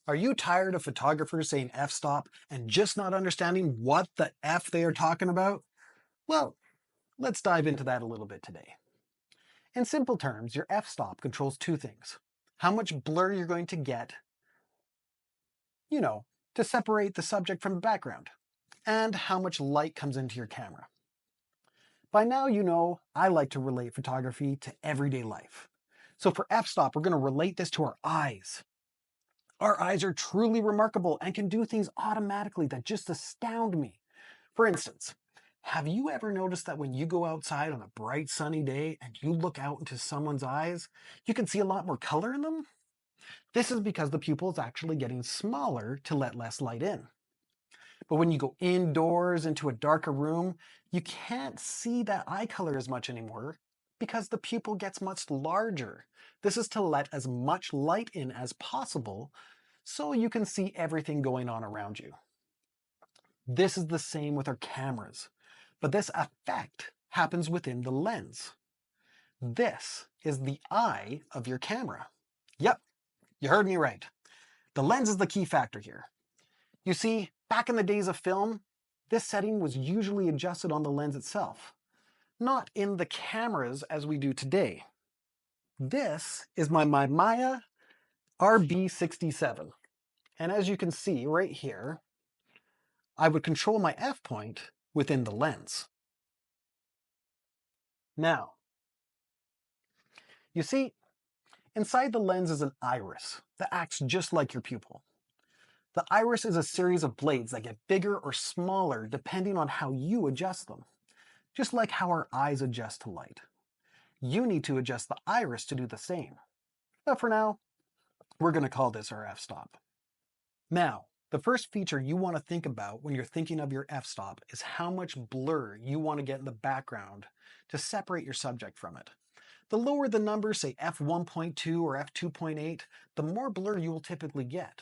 Are you tired of photographers saying f-stop and just not understanding what the F they are talking about? Well, let's dive into that a little bit today. In simple terms, your f-stop controls two things. How much blur you're going to get, to separate the subject from the background, and how much light comes into your camera. By now you know I like to relate photography to everyday life. So for f-stop, we're going to relate this to our eyes. Our eyes are truly remarkable and can do things automatically that just astound me. For instance, have you ever noticed that when you go outside on a bright sunny day and you look out into someone's eyes, you can see a lot more color in them? This is because the pupil is actually getting smaller to let less light in. But when you go indoors into a darker room, you can't see that eye color as much anymore because the pupil gets much larger. This is to let as much light in as possible so you can see everything going on around you. This is the same with our cameras, but this effect happens within the lens. This is the eye of your camera. Yep, you heard me right. The lens is the key factor here. You see, back in the days of film, this setting was usually adjusted on the lens itself, not in the cameras as we do today. This is my Maya RB67. And as you can see right here, I would control my f-point within the lens. Now, you see, inside the lens is an iris that acts just like your pupil. The iris is a series of blades that get bigger or smaller depending on how you adjust them, just like how our eyes adjust to light. You need to adjust the iris to do the same. But for now, we're going to call this our f-stop. Now, the first feature you want to think about when you're thinking of your f-stop is how much blur you want to get in the background to separate your subject from it. The lower the number, say f1.2 or f2.8, the more blur you will typically get.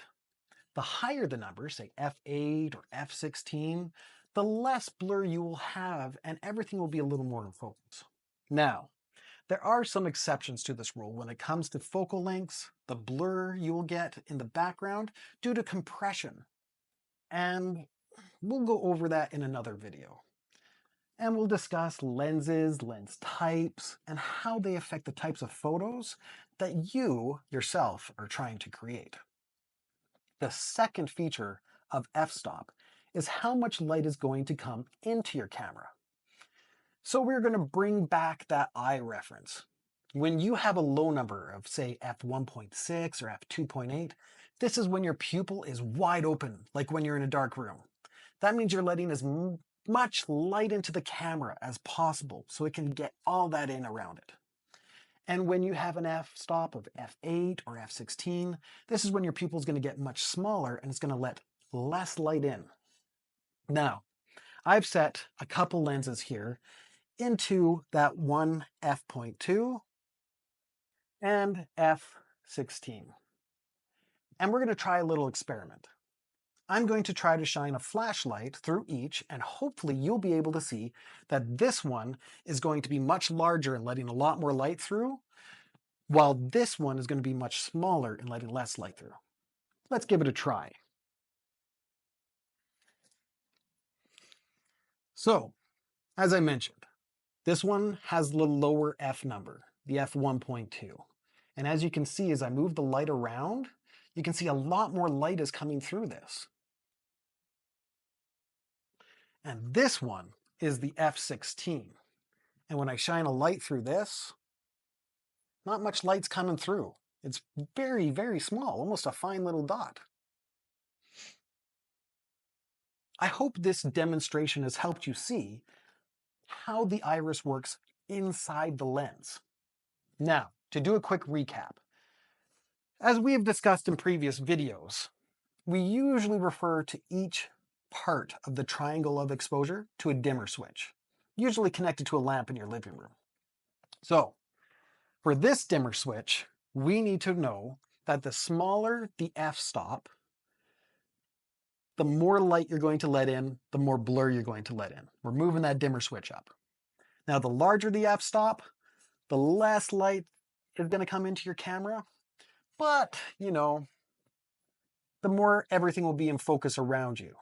The higher the number, say f8 or f16, the less blur you will have and everything will be a little more in focus. Now, there are some exceptions to this rule when it comes to focal lengths, the blur you will get in the background due to compression. And we'll go over that in another video. And we'll discuss lenses, lens types, and how they affect the types of photos that you yourself are trying to create. The second feature of f-stop is how much light is going to come into your camera. So we're going to bring back that eye reference. When you have a low number of, say, f1.6 or f2.8, this is when your pupil is wide open, like when you're in a dark room. That means you're letting as much light into the camera as possible so it can get all that in around it. And when you have an f-stop of f8 or f16, this is when your pupil is going to get much smaller and it's going to let less light in. Now, I've set a couple lenses here into that one f.2 and f16. And we're going to try a little experiment. I'm going to try to shine a flashlight through each, and hopefully you'll be able to see that this one is going to be much larger and letting a lot more light through, while this one is going to be much smaller and letting less light through. Let's give it a try. So, as I mentioned, this one has the lower f number, the f1.2. And as you can see, as I move the light around, you can see a lot more light is coming through this. And this one is the f16. And when I shine a light through this, not much light's coming through. It's very, very small, almost a fine little dot. I hope this demonstration has helped you see how the iris works inside the lens. Now, to do a quick recap. As we have discussed in previous videos, we usually refer to each part of the triangle of exposure to a dimmer switch, usually connected to a lamp in your living room. So, for this dimmer switch, we need to know that the smaller the f-stop, the more light you're going to let in, the more blur you're going to let in. We're moving that dimmer switch up. Now, the larger the f-stop, the less light is going to come into your camera. But, the more everything will be in focus around you.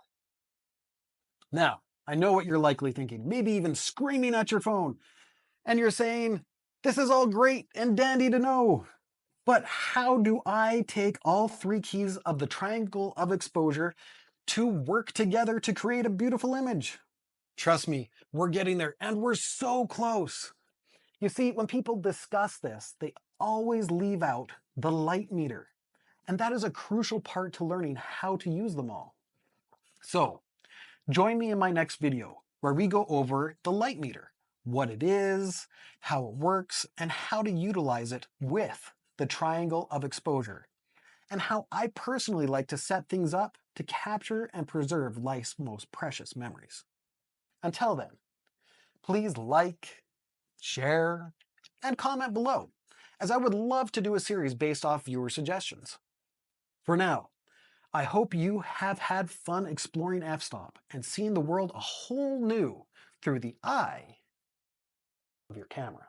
Now, I know what you're likely thinking, maybe even screaming at your phone, and you're saying, this is all great and dandy to know, but how do I take all three keys of the triangle of exposure to work together to create a beautiful image? Trust me, we're getting there, and we're so close. You see, when people discuss this, they always leave out the light meter, and that is a crucial part to learning how to use them all. So, join me in my next video where we go over the light meter, what it is, how it works, and how to utilize it with the triangle of exposure, and how I personally like to set things up to capture and preserve life's most precious memories. Until then, please like, share, and comment below, as I would love to do a series based off viewer suggestions. For now, I hope you have had fun exploring f-stop and seeing the world a whole new through the eye of your camera.